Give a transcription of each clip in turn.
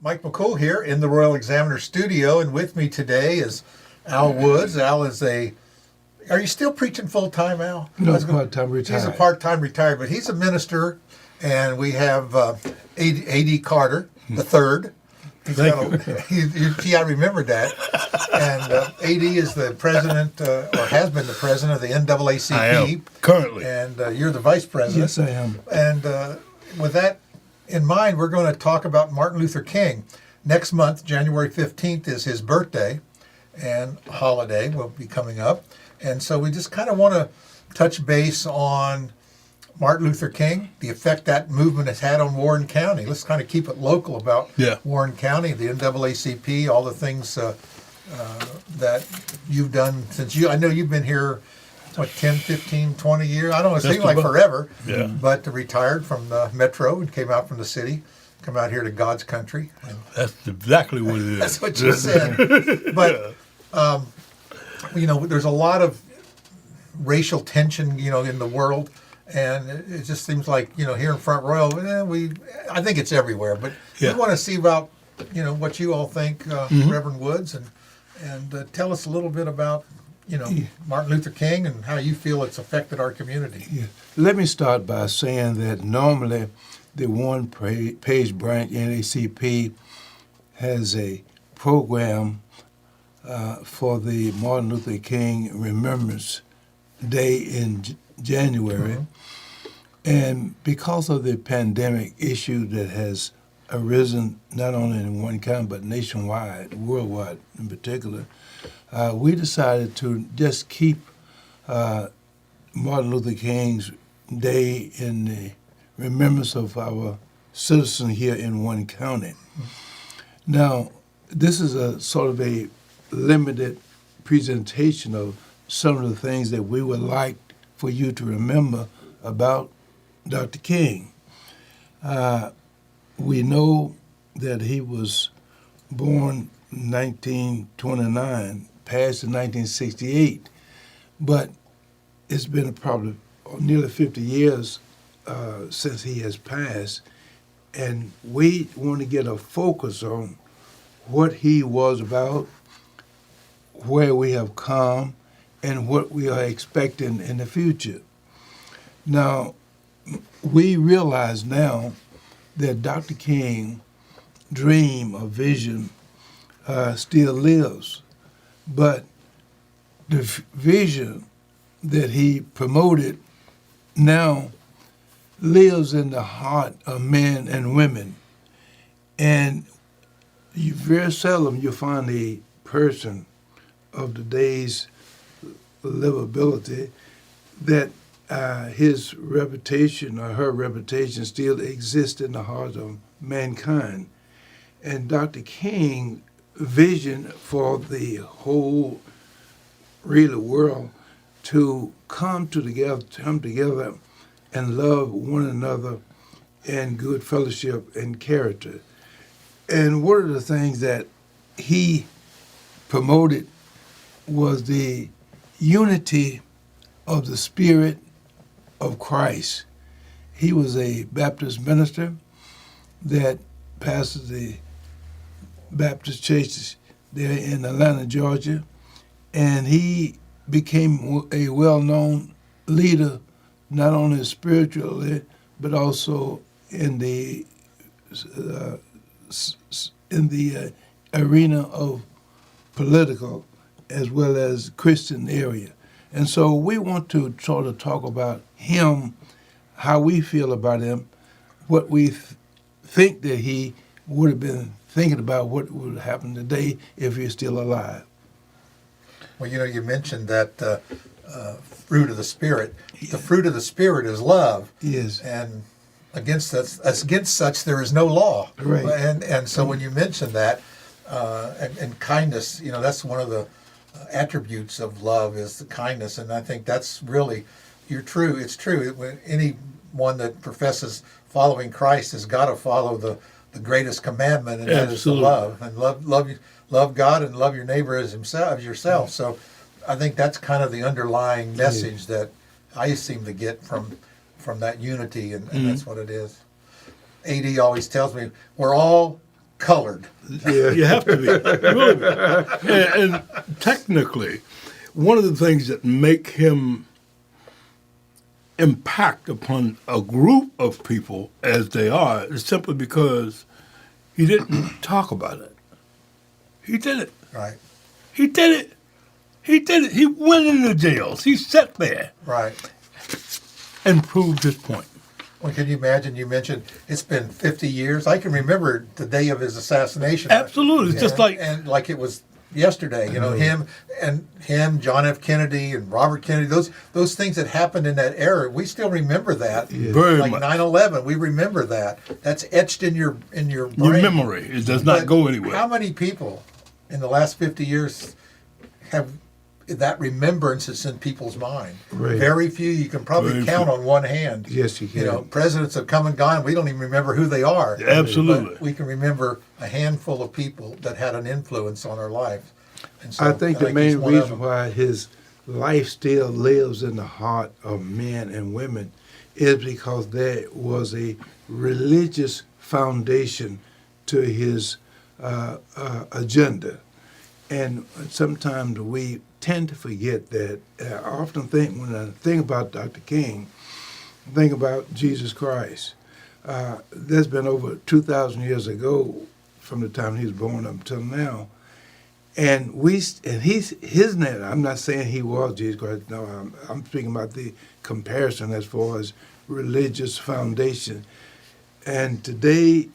Mike McCool here in the Royal Examiner studio, and with me today is Al Woods. Al is are you still preaching full-time, Al? No, part-time retired. He's a part-time retired, but he's a minister, and we have A.D Carter III. I remembered that. And A.D. is the president, or has been the president of the NAACP. I am, currently. And you're the vice president. Yes, I am. And with that in mind, we're going to talk about Martin Luther King. Next month, January 15th, is his birthday, and holiday will be coming up. And so we just kind of want to touch base on Martin Luther King, the effect that movement has had on Warren County. Let's kind of keep it local about Warren County, the NAACP, all the things that you've done since I know you've been here, 10, 15, 20 years? I don't know, it seems like forever. Yeah. But retired from the Metro and came out from the city, come out here to God's country. That's exactly what it is. That's what you said. But, there's a lot of racial tension, in the world. And it just seems like, here in Front Royal, I think it's everywhere. But we want to see about, what you all think, Reverend Woods, and tell us a little bit about, Martin Luther King and how you feel it's affected our community. Yeah. Let me start by saying that normally the Warren Page Branch NAACP has a program for the Martin Luther King Remembrance Day in January. Mm-hmm. And because of the pandemic issue that has arisen not only in one county but nationwide, worldwide in particular, we decided to just keep Martin Luther King's Day in the remembrance of our citizens here in Warren County. Now, this is a sort of a limited presentation of some of the things that we would like for you to remember about Dr. King. We know that he was born in 1929, passed in 1968, but it's been probably nearly 50 years since he has passed, and we want to get a focus on what he was about, where we have come, and what we are expecting in the future. Now, we realize now that Dr. King's dream or vision still lives, but the vision that he promoted now lives in the heart of men and women. And very seldom you find a person of today's livability that his reputation or her reputation still exists in the heart of mankind. And Dr. King's vision for the whole real world to come together and love one another in good fellowship and character. And one of the things that he promoted was the unity of the Spirit of Christ. He was a Baptist minister that pastored the Baptist churches there in Atlanta, Georgia, and he became a well-known leader, not only spiritually, but also in the arena of political as well as Christian area. And so we want to sort of talk about him, how we feel about him, what we think that he would have been thinking about what would happen today if he's still alive. Well, you mentioned that fruit of the Spirit. The fruit of the Spirit is love. Yes. And against such there is no law. Right. And so when you mention that, and kindness, that's one of the attributes of love is the kindness. And I think that's really, it's true. When anyone that professes following Christ has got to follow the greatest commandment, and that is to love. And love God and love your neighbor as yourself. So I think that's kind of the underlying message that I seem to get from that unity, and that's what it is. A.D. always tells me we're all colored. Yeah. You have to be. Really. And technically, one of the things that make him impact upon a group of people as they are is simply because he didn't talk about it. He did it. Right, He did it. He did it. He went into jails. He sat there right. and proved his point. Well, can you imagine? You mentioned it's been 50 years. I can remember the day of his assassination. Absolutely. It's just like... and like it was yesterday. You know, him, John F. Kennedy, and Robert Kennedy. Those things that happened in that era. We still remember that. Very like much. 9/11. We remember that. That's etched in your brain. Your memory. It does not But go anywhere. How many people in the last 50 years have that remembrance is in people's mind? Right. Very few. You can probably Very count few. on one hand. Yes, you can. You know, presidents have come and gone. We don't even remember who they are. Absolutely. But we can remember a handful of people that had an influence on our life. And so I think the he's main one of reason them. why his life still lives in the heart of men and women is because there was a religious foundation to his agenda. And sometimes we tend to forget that. I often think when I think about Dr. King, I think about Jesus Christ. That's been over 2,000 years ago from the time he was born up until now. And his name. I'm not saying he was Jesus Christ. No, I'm speaking about the comparison as far as religious foundation. And today,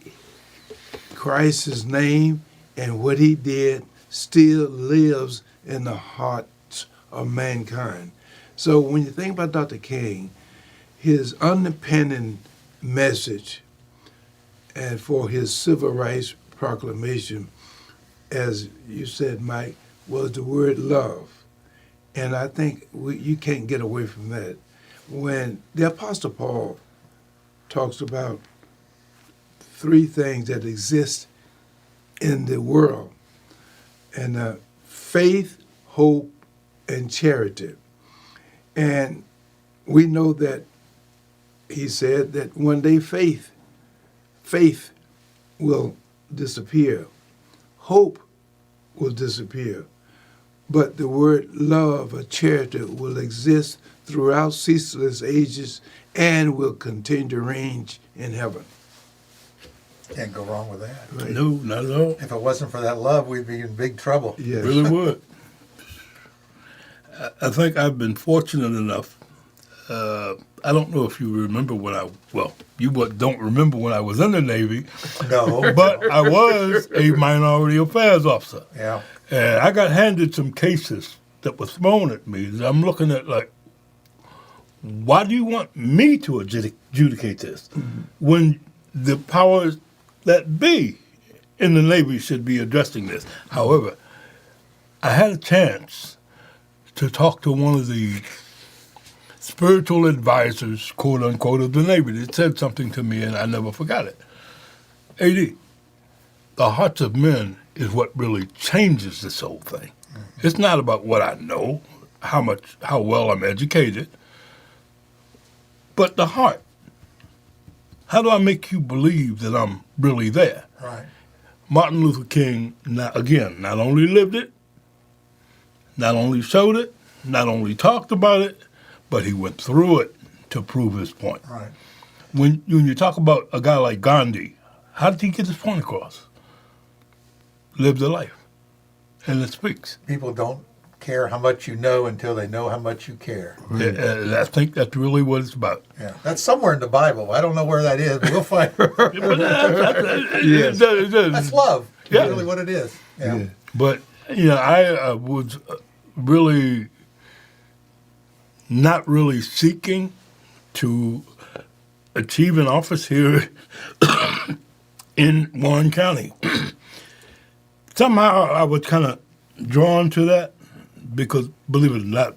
Christ's name and what he did still lives in the hearts of mankind. So when you think about Dr. King, his underpinning message and for his civil rights proclamation, as you said, Mike, was the word love. And I think you can't get away from that. When the Apostle Paul talks about three things that exist in the world, and faith, hope, and charity. And we know that he said that one day faith will disappear. Hope will disappear. But the word love or charity will exist throughout ceaseless ages and will continue to reign in heaven. Can't go wrong with that. Right? No, not at all. If it wasn't for that love, we'd be in big trouble. Yes. Really would. I think I've been fortunate enough. I don't know if you remember don't remember when I was in the Navy, No. but I was a minority affairs officer. Yeah. And I got handed some cases that were thrown at me that I'm looking at like, why do you want me to adjudicate this when the powers that be in the Navy should be addressing this? However, I had a chance to talk to one of the spiritual advisors, quote unquote, of the Navy that said something to me and I never forgot it. A.D., the hearts of men is what really changes this whole thing. It's not about what I know, how well I'm educated, but the heart. How do I make you believe that I'm really there? Right. Martin Luther King, not only lived it, not only showed it, not only talked about it, but he went through it to prove his point. Right. When you talk about a guy like Gandhi, how did he get his point across? Lived a life, and it speaks. People don't care how much you know until they know how much you care. I think that's really what it's about. Yeah. That's somewhere in the Bible. I don't know where that is, but we'll find Yes. That's love. Yeah. Really what it is. Yeah. Yeah. But, I was really not really seeking to achieve an office here in Warren County. Somehow I was kind of drawn to that because, believe it or not,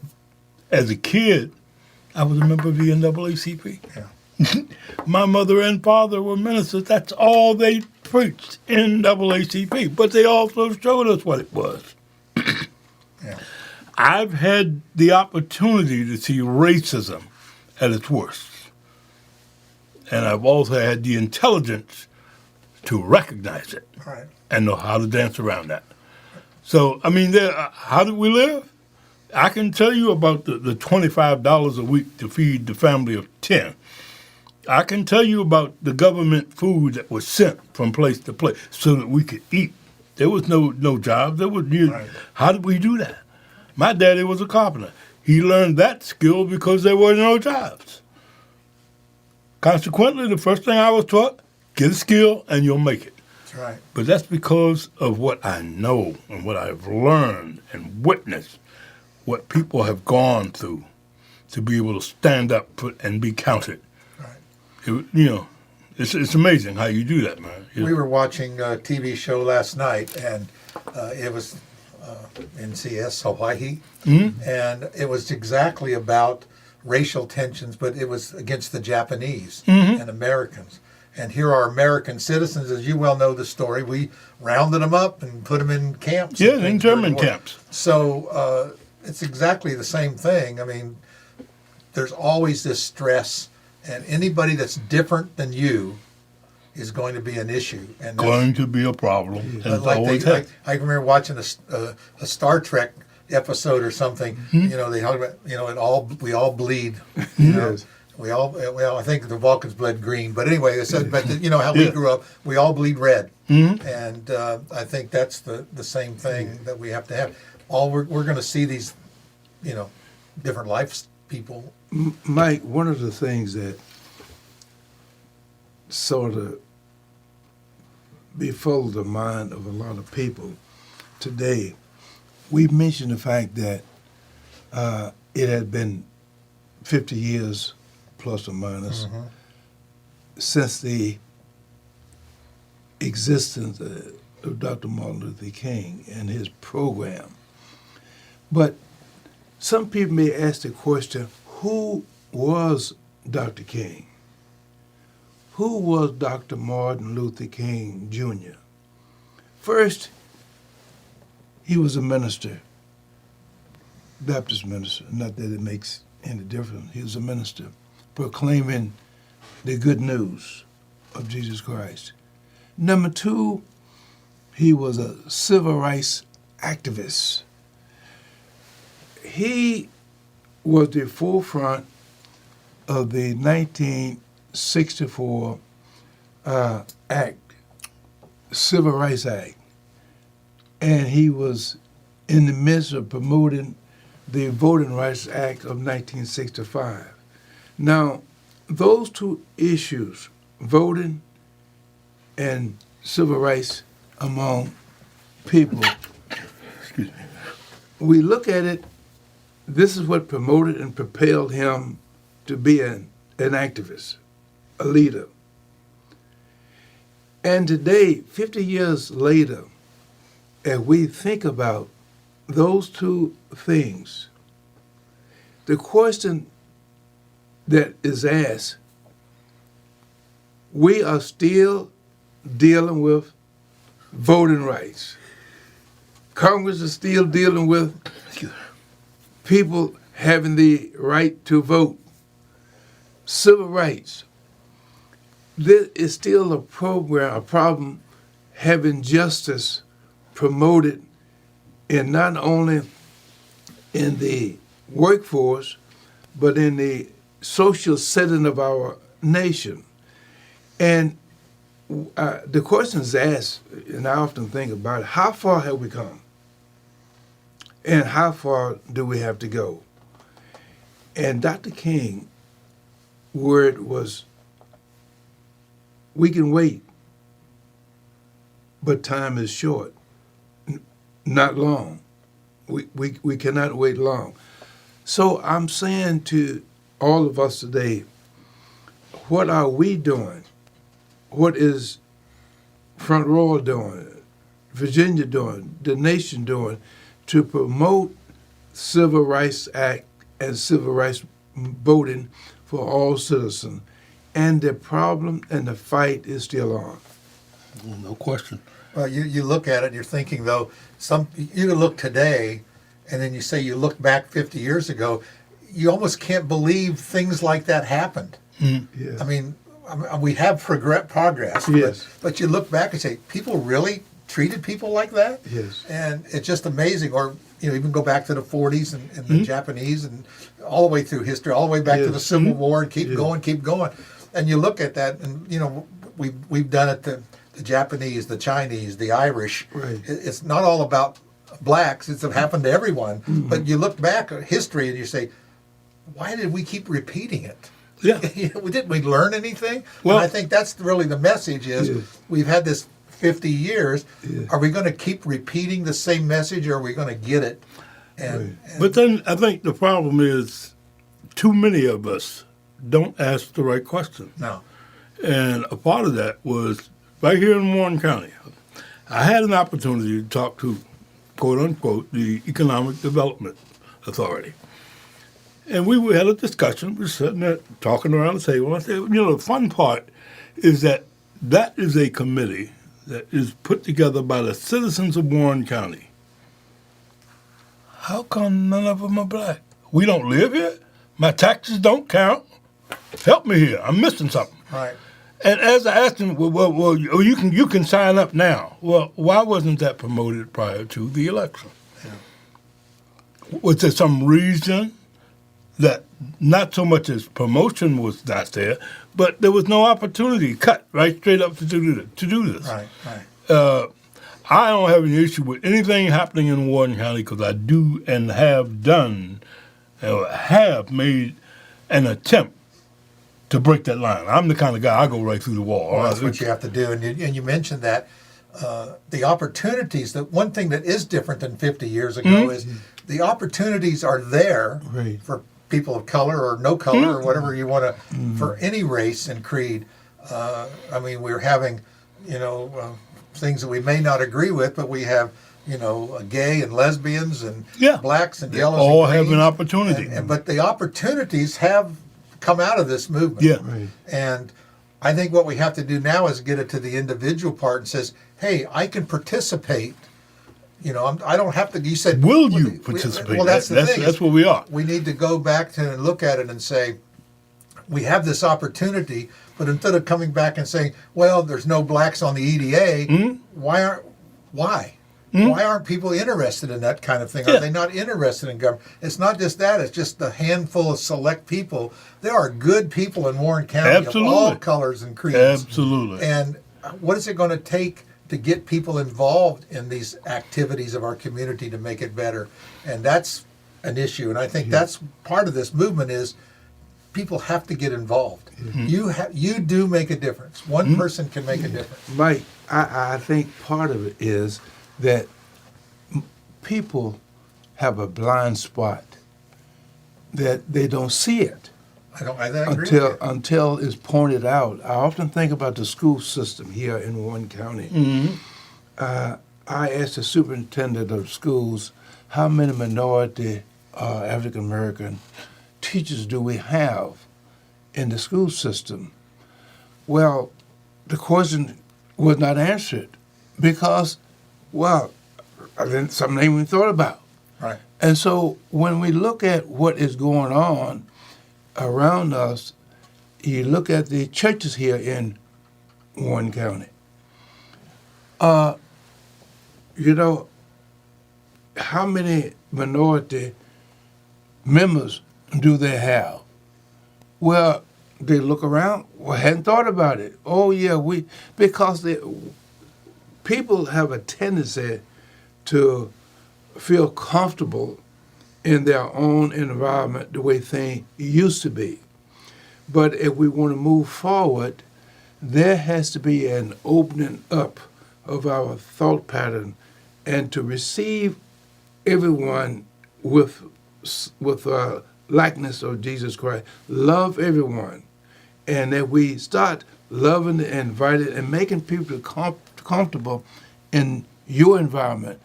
as a kid, I was a member of the NAACP. Yeah. My mother and father were ministers. That's all they preached, NAACP. But they also showed us what it was. Yeah. I've had the opportunity to see racism at its worst. And I've also had the intelligence to recognize it Right. and know how to dance around that. So, I mean, how do we live? I can tell you about the $25 a week to feed the family of 10. I can tell you about the government food that was sent from place to place so that we could eat. There was no jobs. Right. How did we do that? My daddy was a carpenter. He learned that skill because there were no jobs. Consequently, the first thing I was taught, get a skill and you'll make it. That's right. But that's because of what I know and what I've learned and witnessed, what people have gone through to be able to stand up and be counted. Right. It's amazing how you do that, man. We were watching a TV show last night, and it was NCS Hawaii, and it was exactly about racial tensions, but it was against the Japanese and Americans. And here are American citizens, as you well know the story. We rounded them up and put them in camps. Yeah, in German camps. So it's exactly the same thing. I mean, there's always this stress, and anybody that's different than you is going to be an issue. And Going to be a problem. And like always I has. remember watching a Star Trek episode or something. You know, they talk about we all bleed. You know? Yes. We all well, I think the Vulcans bled green, but anyway, they said, but you know how we Yeah. grew up, we all bleed red, and I think that's the same thing that we have to have. We're going to see these, different lives people. Mike, one of the things that sort of befuddled the mind of a lot of people today, we mentioned the fact that it had been 50 years plus or minus since the existence of Dr. Martin Luther King and his program. But some people may ask the question, who was Dr. King? Who was Dr. Martin Luther King Jr.? First, he was a minister, Baptist minister, not that it makes any difference. He was a minister proclaiming the good news of Jesus Christ. Number two, he was a civil rights activist. He was the forefront of the 1964 Act, Civil Rights Act, and he was in the midst of promoting the Voting Rights Act of 1965. Now, those two issues, voting and civil rights among people, Excuse me. we look at it, this is what promoted and propelled him to be an activist, a leader. And today, 50 years later, as we think about those two things, the question that is asked, we are still dealing with voting rights. Congress is still dealing with people having the right to vote. Civil rights. There is still a problem having justice promoted in not only in the workforce, but in the social setting of our nation. And the question is asked, and I often think about it, how far have we come? And how far do we have to go? And Dr. King's word was, we can wait, but time is short, not long. We cannot wait long. So I'm saying to all of us today, what are we doing? What is Front Royal doing? Virginia doing? The nation doing to promote Civil Rights Act and civil rights voting for all citizens? And the problem and the fight is still on. No question. Well, you look at it and you're thinking, though, you look today and then you say you look back 50 years ago, you almost can't believe things like that happened. Yeah. I mean, I mean, we have progress. Yes. But you look back and say, people really treated people like that? Yes. And it's just amazing. Or, even go back to the 40s and the Japanese and all the way through history, all the way back to the Civil War and keep going. And you look at that and, we've done it to the Japanese, the Chinese, the Irish. Right. It's not all about blacks. It's happened to everyone. Mm-hmm. But you look back at history and you say, why did we keep repeating it? Yeah. Didn't we learn anything? Well, and I think that's really the message is we've had this 50 years. Yeah. Are we going to keep repeating the same message or are we going to get it? And But then I think the problem is too many of us don't ask the right questions. no. And a part of that was right here in Warren County. I had an opportunity to talk to, quote unquote, the Economic Development Authority. And we had a discussion. We were sitting there talking around the table. And I said, the fun part is that is a committee that is put together by the citizens of Warren County. How come none of them are black? We don't live here? My taxes don't count? Help me here. I'm missing something. Right. And as I asked him, well, you can sign up now. Well, why wasn't that promoted prior to the election? Yeah. Was there some reason that not so much as promotion was not there, but there was no opportunity cut right straight up to do this? Right. Right. I don't have any issue with anything happening in Warren County because I do and have done, have made an attempt to break that line. I'm the kind of guy, I go right through the wall. Well, that's what you have to do. And you mentioned that the opportunities, that one thing that is different than 50 years ago is the opportunities are there for people of color or no color or whatever you want to, for any race and creed. I mean, we're having, things that we may not agree with, but we have, gay and lesbians and blacks and yellows all and greens. have an opportunity. But the opportunities have come out of this movement. Yeah. Right. And I think what we have to do now is get it to the individual part and says, hey, I can participate. I don't have to. You said, will you participate? Well, that's the thing. That's where we are. We need to go back to and look at it and say, we have this opportunity, but instead of coming back and saying, well, there's no blacks on the EDA, why? Why aren't people interested in that kind of thing? Yeah. Are they not interested in government? It's not just that. It's just a handful of select people. There are good people in Warren County of all colors and creeds. Absolutely. And what is it going to take to get people involved in these activities of our community to make it better? And that's an issue. And I think that's part of this movement is people have to get involved. You do make a difference. One person can make a difference. Mike, I think part of it is that people have a blind spot that they don't see it I agree with you. until it's pointed out. I often think about the school system here in Warren County. I asked the superintendent of schools, how many minority African American teachers do we have in the school system? Well, the question was not answered because, well, something I even thought about. Right. And so when we look at what is going on around us, you look at the churches here in Warren County. How many minority members do they have? Well, they look around. Well, hadn't thought about it. Oh yeah, because people have a tendency to feel comfortable in their own environment the way things used to be. But if we want to move forward, there has to be an opening up of our thought pattern and to receive everyone with likeness of Jesus Christ. Love everyone. And that we start loving and inviting and making people comfortable in your environment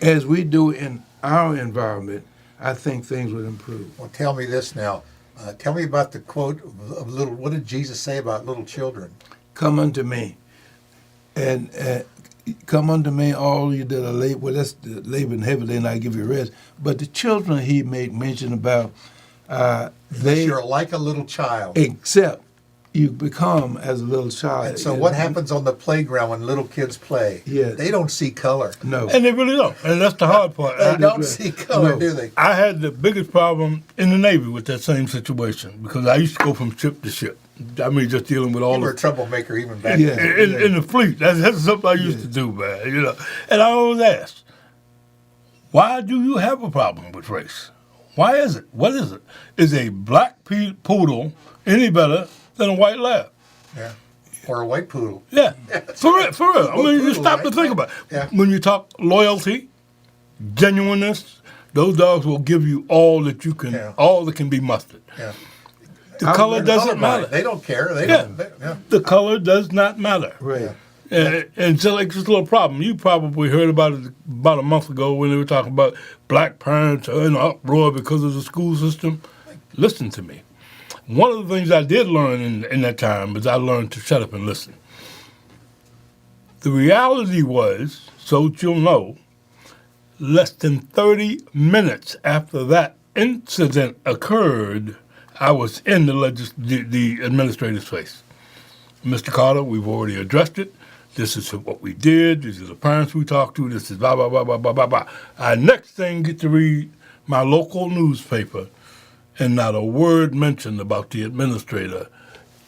as we do in our environment, I think things would improve. Well, tell me this now. Tell me about the quote of little. What did Jesus say about little children? Come unto me, and come unto me, all you that are labor. Well, that's labor and heavy, and I give you rest. But the children he made mention about, You're like a little child. except you become as a little child. And so what happens on the playground when little kids play? Yes. They don't see color. No. And they really don't. And that's the hard part. They don't right. see color, No. do they? I had the biggest problem in the Navy with that same situation because I used to go from ship to ship. I mean, just dealing with all You were a the troublemaker even back Yeah. then. in the fleet. That's something I used to do, man. You know, and I always ask, why do you have a problem with race? Why is it? What is it? Is a black poodle any better than a white lab? Yeah. Or a white poodle. Yeah, for real, for real. I mean, you poodle, stop to right? think about it. Yeah. When you talk loyalty, genuineness, those dogs will give you all that you can, Yeah. all that can be mustered. Yeah. The color They're doesn't colorblind. matter. They don't care. They Yeah. don't. Yeah. The color does not matter. Right. Yeah. And so, like, just a little problem. You probably heard about it about a month ago when they were talking about black parents are in an uproar because of the school system. Listen to me. One of the things I did learn in that time is I learned to shut up and listen. The reality was, so that you'll know, less than 30 minutes after that incident occurred, I was in the administrator's face. Mr. Carter, we've already addressed it. This is what we did. These are the parents we talked to. This is blah, blah, blah, blah, blah, blah, blah. I next thing get to read my local newspaper, and not a word mentioned about the administrator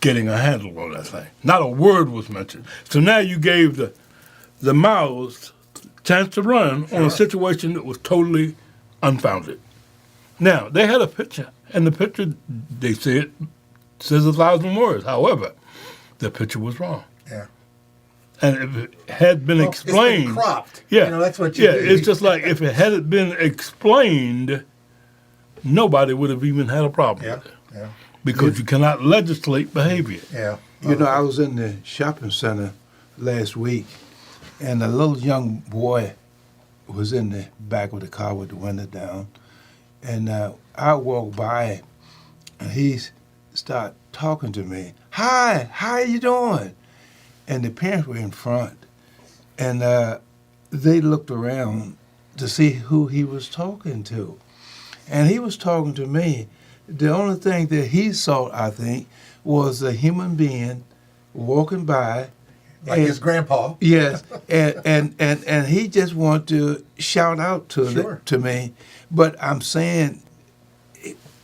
getting a handle on that thing. Not a word was mentioned. So now you gave the mouths chance to run on a situation that was totally unfounded. Now, they had a picture, and the picture, they said, says 1,000 words. However, the picture was wrong. Yeah. And if it had been explained, It's been cropped. yeah, You know, that's what you do. it's just like if it hadn't been explained, nobody would have even had a problem Yeah. with it Yeah. because you cannot legislate behavior. Yeah. You know, I was in the shopping center last week, and a little young boy was in the back of the car with the window down, and I walked by, and he started talking to me. Hi, how you doing? And the parents were in front, and they looked around to see who he was talking to, and he was talking to me. The only thing that he saw, I think, was a human being walking by. Like his grandpa. Yes, and he just wanted to shout out Sure. to me. But I'm saying,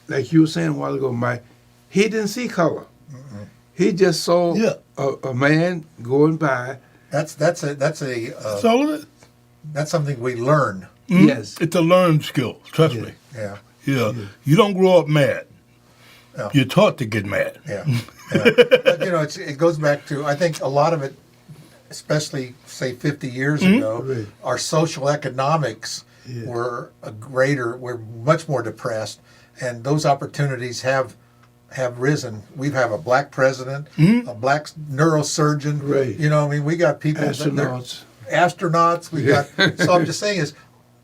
like you were saying a while ago, Mike, he didn't see color. He just saw Yeah. a man going by. That's So that's something we learn. Yes. it's a learned skill. Trust Yeah. me. Yeah. Yeah, you don't grow up mad. No. You're taught to get mad. Yeah. Yeah. But you know, it goes back to, I think a lot of it, especially say 50 years ago, Right. our social economics Yeah. were we're much more depressed, and those opportunities have risen. We have a black president, a black neurosurgeon. Right. You know, I mean, we got people Astronauts. astronauts. We got. So I'm just saying is,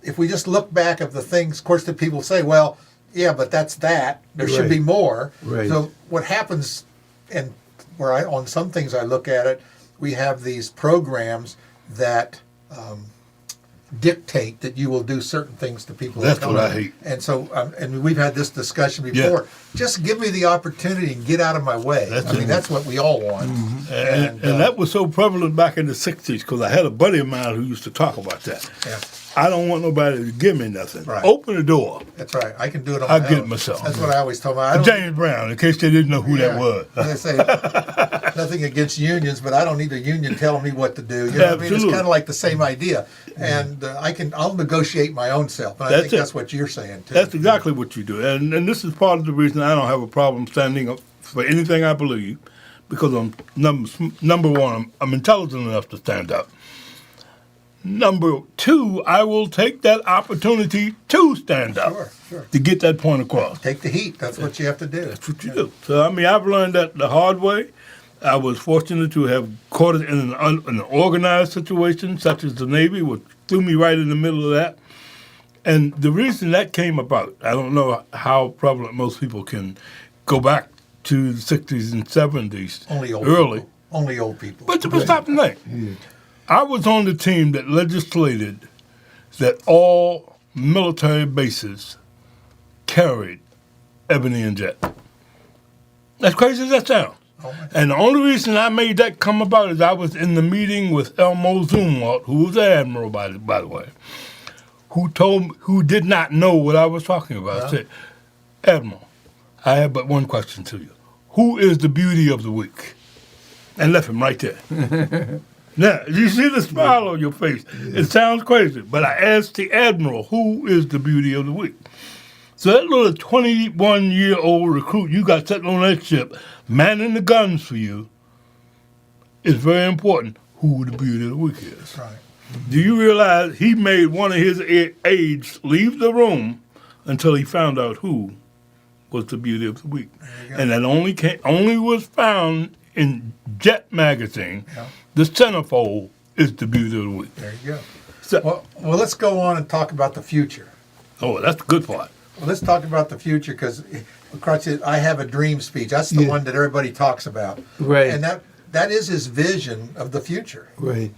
if we just look back at the things, of course, that people say, well, yeah, but that's that. There should be Right. more. Right. So what happens, and where on some things I look at it, we have these programs that dictate that you will do certain things to people. of That's what color. I hate. And so, and we've had this discussion before. Just give me the opportunity and get out of my way. That's I mean, it. that's what we all want. And that was so prevalent back in the 60s because I had a buddy of mine who used to talk about that. Yeah. I don't want nobody to give me nothing. Right. Open the door. That's right. I can do it on I my get own. myself. That's what I always told my. I don't, James Brown, in case they didn't know who that Yeah. was. They say nothing against unions, but I don't need a union telling me what to do. You know what I mean? It's Absolutely. kind of like the same idea, and I'll negotiate my own self. And I That's think it. that's what you're saying too. That's exactly what you do. And this is part of the reason I don't have a problem standing up for anything I believe because I'm number one, I'm intelligent enough to stand up. Number two, I will take that opportunity to stand up Sure. to get that point across. Take the heat. That's what you have to do. That's what you do. So, I mean, I've learned that the hard way. I was fortunate to have caught it in an organized situation, such as the Navy, which threw me right in the middle of that. And the reason that came about, I don't know how prevalent most people can go back to the 60s and 70s. Only old early. people. Only old people. But stop and think. I was on the team that legislated that all military bases carried ebony and jet. As crazy as that sounds. Oh, my. And the only reason I made that come about is I was in the meeting with Elmo Zumwalt, who was an admiral, by the way, who did not know what I was talking about. I said, Admiral, I have but one question to you. Who is the beauty of the week? And left him right there. Now, you see the smile on your face. It sounds crazy, but I asked the Admiral, who is the beauty of the week? So that little 21-year-old recruit you got sitting on that ship, manning the guns for you, is very important who the beauty of the week is. Right. Do you realize he made one of his aides leave the room until he found out who was the beauty of the week? And that only was found in Jet magazine. Yeah. The centerfold is the beauty of the week. There you go. So, Well, let's go on and talk about the future. oh, that's the good part. Well, let's talk about the future because I have a dream speech. That's the one that everybody talks about. Right. And that is his vision of the future. Right.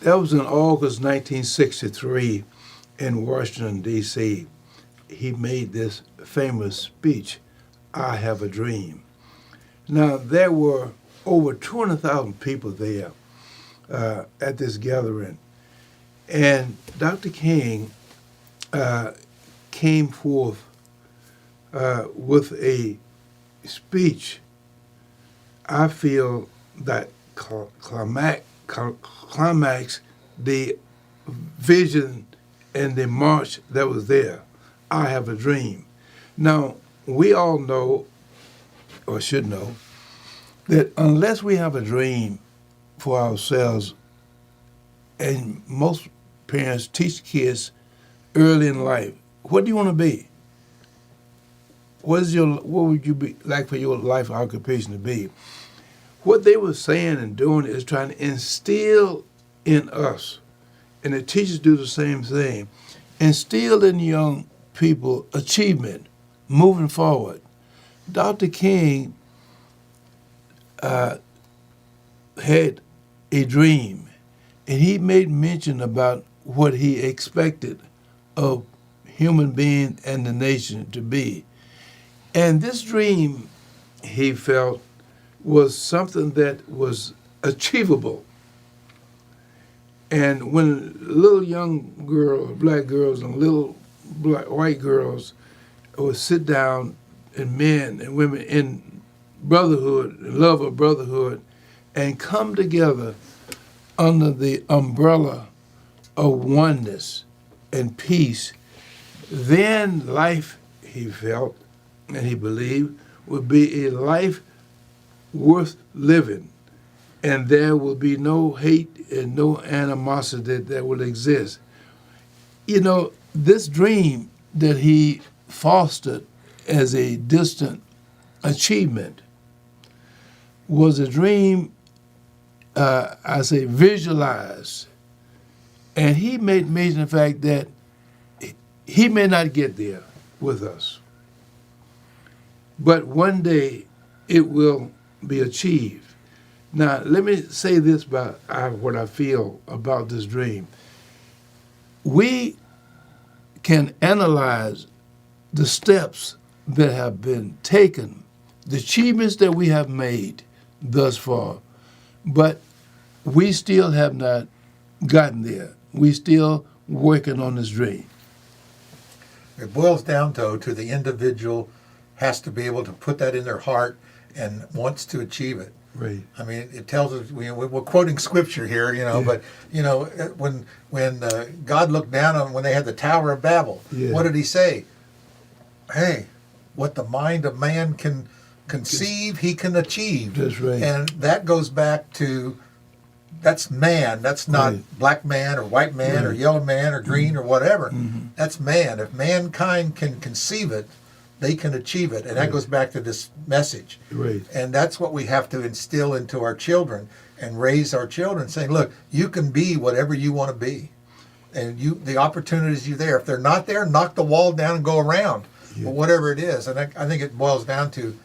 That was in August 1963 in Washington, D.C. He made this famous speech, I Have a Dream. Now, there were over 200,000 people there at this gathering. And Dr. King came forth with a speech. I feel that climax the vision and the march that was there. I have a dream. Now, we all know, or should know, that unless we have a dream for ourselves, and most parents teach kids early in life, what do you want to be? What would you be like for your life occupation to be? What they were saying and doing is trying to instill in us, and the teachers do the same thing, instill in young people achievement, moving forward. Dr. King had a dream, and he made mention about what he expected of human beings and the nation to be. And this dream, he felt, was something that was achievable. And when little young girls, black girls, and little white girls would sit down, and men and women in brotherhood, love of brotherhood, and come together under the umbrella of oneness and peace, then life, he felt and he believed, would be a life worth living, and there will be no hate and no animosity that will exist. You know, this dream that he fostered as a distant achievement was a dream, I say, visualized. And he made mention of the fact that he may not get there with us, but one day it will be achieved. Now, let me say this about what I feel about this dream. We can analyze the steps that have been taken, the achievements that we have made thus far, but we still have not gotten there. We still working on this dream. It boils down, though, to the individual has to be able to put that in their heart and wants to achieve it. Right. I mean, it tells us, we're quoting scripture here, but, when God looked down on when they had the Tower of Babel, what did he say? Hey, what the mind of man can conceive, he can achieve. That's right. And that goes back to, that's man. That's not black man or white man or yellow man or green or whatever. Mm-hmm. That's man. If mankind can conceive it, they can achieve it. And that goes back to this message. Right. And that's what we have to instill into our children and raise our children, saying, look, you can be whatever you want to be. And the opportunities are there. If they're not there, knock the wall down and go around. Yeah. But whatever it is. And I think it boils down to,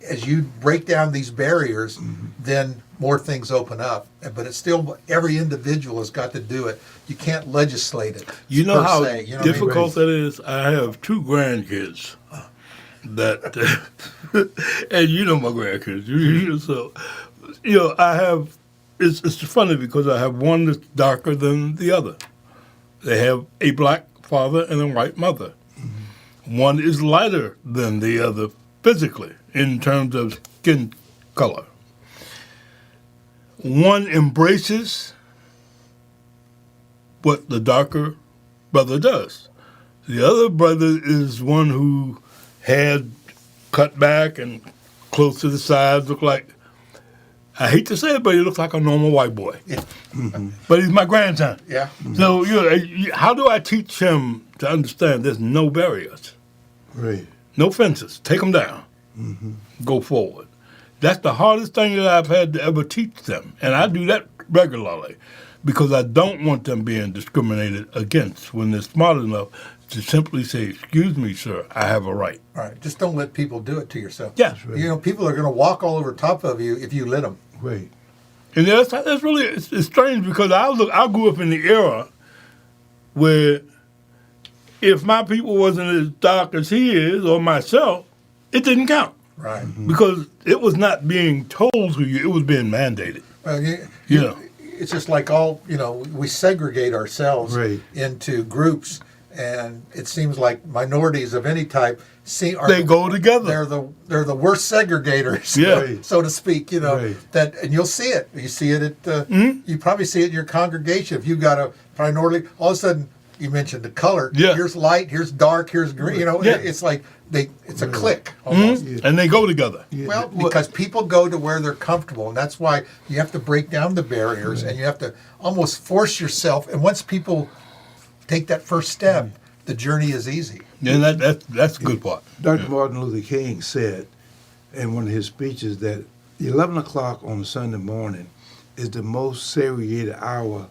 as you break down these barriers, then more things open up. But it's still, every individual has got to do it. You can't legislate it. You know how se, difficult that is? I have two grandkids. that, and you know my grandkids. So, I have. It's funny because I have one that's darker than the other. They have a black father and a white mother. Mm-hmm. One is lighter than the other physically in terms of skin color. One embraces what the darker brother does. The other brother is one who had cut back and close to the sides, look like, I hate to say it, but he looks like a normal white boy. Yeah. Mm-hmm. But he's my grandson. Yeah. So, how do I teach him to understand there's no barriers, Right. no fences? Take them down. Mm-hmm. Go forward. That's the hardest thing that I've had to ever teach them. And I do that regularly because I don't want them being discriminated against when they're smart enough to simply say, excuse me, sir, I have a right. All right. Just don't let people do it to yourself. Yeah. Right. People are going to walk all over top of you if you let them. Right. And that's really, it's strange because I grew up in the era where if my people wasn't as dark as he is or myself, it didn't count. Right. Mm-hmm. Because it was not being told to you, it was being mandated. Well, Yeah. It's just like we segregate ourselves Right. into groups, and it seems like minorities of any type Go together. They're the worst segregators, Yeah. Right. so to speak. Right. And you'll see it. You see it at you probably see it in your congregation. If you got a minority, all of a sudden you mentioned the color. Yeah. Here's light. Here's dark. Here's green. Yeah. It's like it's a clique almost. Yeah. And they go together. Yeah. Well, because people go to where they're comfortable, and that's why you have to break down the barriers, and you have to almost force yourself. And once people take that first step, the journey is easy. And that's the good part. Dr. Martin Luther King said in one of his speeches that 11 o'clock on a Sunday morning is the most segregated hour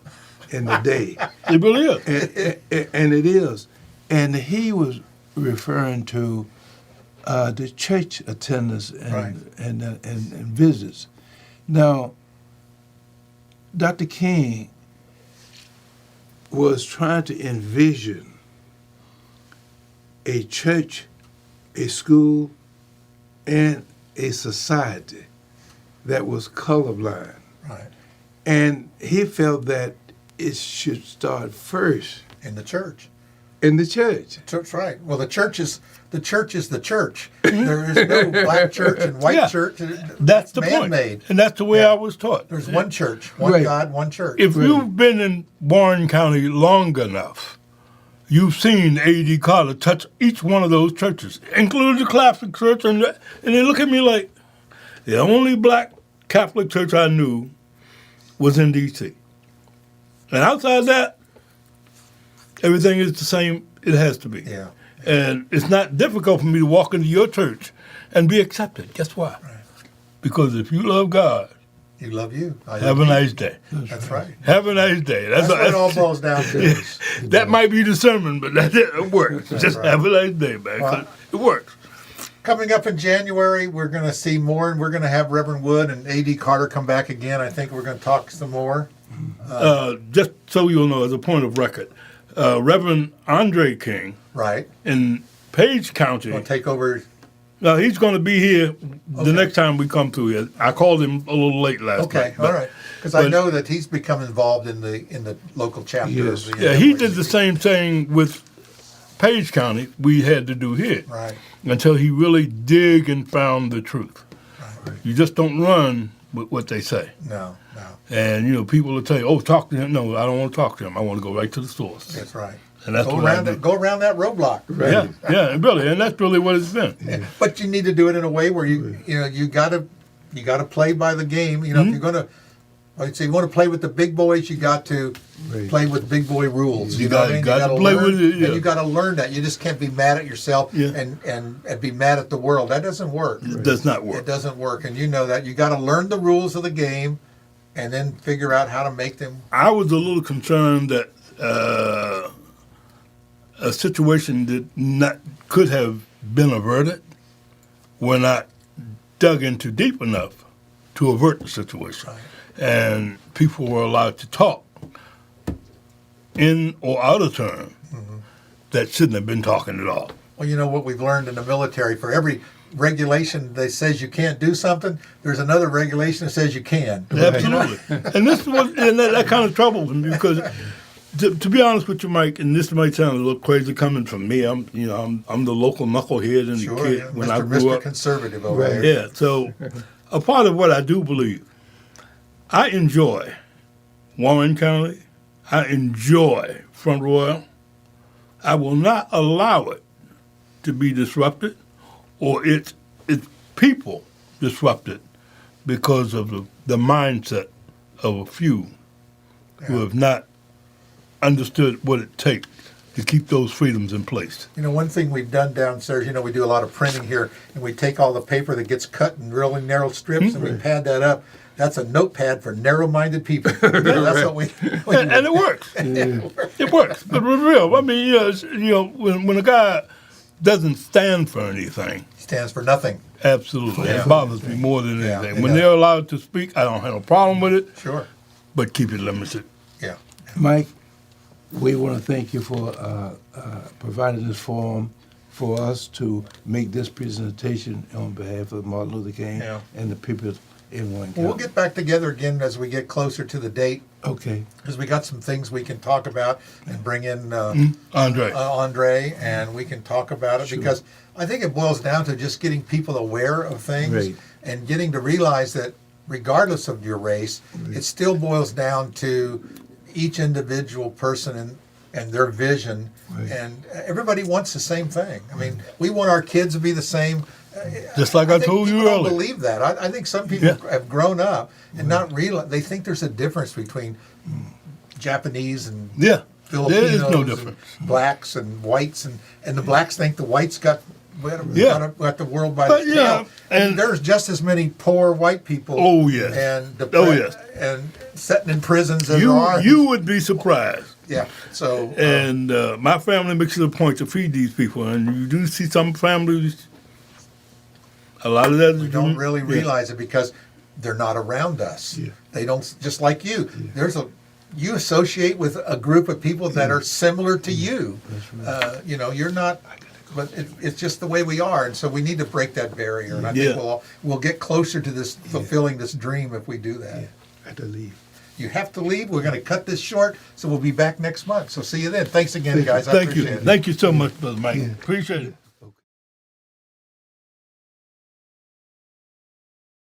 in the day. It really is. And it is. And he was referring to the church attendance Right. and visits. Now, Dr. King was trying to envision a church, a school, and a society that was colorblind. Right. And he felt that it should start first In the church. in the church. That's right. Well, the church is the church. There is no black church and white Yeah. church. That's the man-made. point. And that's the way Yeah. I was taught. There's one church, one Right. God, one church. If Right. you've been in Warren County long enough, you've seen A.D. Carter touch each one of those churches, including the Catholic Church, and they look at me like the only black Catholic church I knew was in D.C. And outside that, everything is the same. It has to be. Yeah. And it's not difficult for me to walk into your church and be accepted. Guess why? Right. Because if you love God, You love you. I have love a you. nice day. That's right. Have a nice day. That's what it all boils down to. That might be the sermon, but it works. That's Just right. have a nice day, man. 'cause Well, it works. Coming up in January, we're going to see more, and we're going to have Reverend Wood and A.D. Carter come back again. I think we're going to talk some more. Just so you'll know, as a point of record, Reverend Andre King Right. in Page County, Going to take over. he's going to be here the Okay. next time we come through here. I called him a little late last Okay. night. All right. Because I but- know that he's become involved in the local chapter. Yes. of the Yeah, he NAACP. did the same thing with Page County we had to do here. Right. Until he really dig and found the truth. Right. You just don't run with what they say. No. And, people will tell you, oh, talk to him. No, I don't want to talk to him. I want to go right to the source. That's right. And that's Go what I around do. that. Go around that roadblock. Right. Yeah, really. And that's really what it's been. But you need to do it in a way where you gotta play by the game. If you're gonna, like say, you want to play with the big boys, you got to Right. play with big boy rules. You know what I gotta- mean? gotta gotta play learn, with it, yeah. and you got to learn that. You just can't be mad at yourself Yeah. and be mad at the world. That doesn't work. It does not It work. doesn't work, and you know that. You got to learn the rules of the game, and then figure out how to make them. I was a little concerned that a situation that could have been averted were not dug into deep enough to avert the situation. Right. And people were allowed to talk in or out of turn that shouldn't have been talking at all. Well, you know what we've learned in the military, for every regulation that says you can't do something, there's another regulation that says you can. Absolutely. And this was, and that kind of troubles me because, to be honest with you, Mike, and this might sound a little crazy coming from me. I'm the local knucklehead and Sure, the kid yeah. when Mr. I grew Mr. up. Conservative over Right. there. Yeah. So, a part of what I do believe, I enjoy Warren County. I enjoy Front Royal. I will not allow it to be disrupted or its people disrupted because of the mindset of a few who have not understood what it takes to keep those freedoms in place. You know, one thing we've done downstairs, we do a lot of printing here, and we take all the paper that gets cut in really narrow strips, and we pad that up. That's a notepad for narrow-minded people. That's what we And it works. It works. But for real, I mean, when a guy doesn't stand for anything, stands for nothing. absolutely, Yeah. it bothers me more than Yeah, anything. it When does. they're allowed to speak, I don't have a problem with it, Sure. but keep it limited. Yeah. Mike, we want to thank you for providing this forum for us to make this presentation on behalf of Martin Luther King Yeah. and the people in Warren County. Well, we'll get back together again as we get closer to the date, Okay. because we got some things we can talk about and bring in Andre. Andre, and we can talk about it, Sure. because I think it boils down to just getting people aware of things Right. and getting to realize that regardless of your race, it still boils down to each individual person and their vision. Right. And everybody wants the same thing. I mean, we want our kids to be the same. Just like I think told you people don't earlier. believe that. I think some people Yeah. have grown up and not realize, they think there's a difference between Japanese and Yeah, Filipinos, there is no and difference. blacks and whites, and the blacks think the whites got Yeah. got the world by But, the yeah, tail. And and- there's just as many poor white people. Oh, yes. And Oh, yes. and sitting in prisons as there are. You would be surprised. Yeah. So And my family makes it a point to feed these people, and you do see some families. A lot of that is we don't really yeah. realize it because they're not around us. Yeah. They don't, just like you. You associate with a group of people that are similar to you. That's right. You're not, but it's just the way we are, and so we need to break that barrier. And I think Yeah. we'll get closer to this fulfilling this dream if we do that. Yeah. I had to leave. You have to leave. We're going to cut this short, so we'll be back next month. So see you then. Thanks again, guys. I Thank appreciate you. it. Thank you so much, Brother Mike. Yeah. Appreciate it.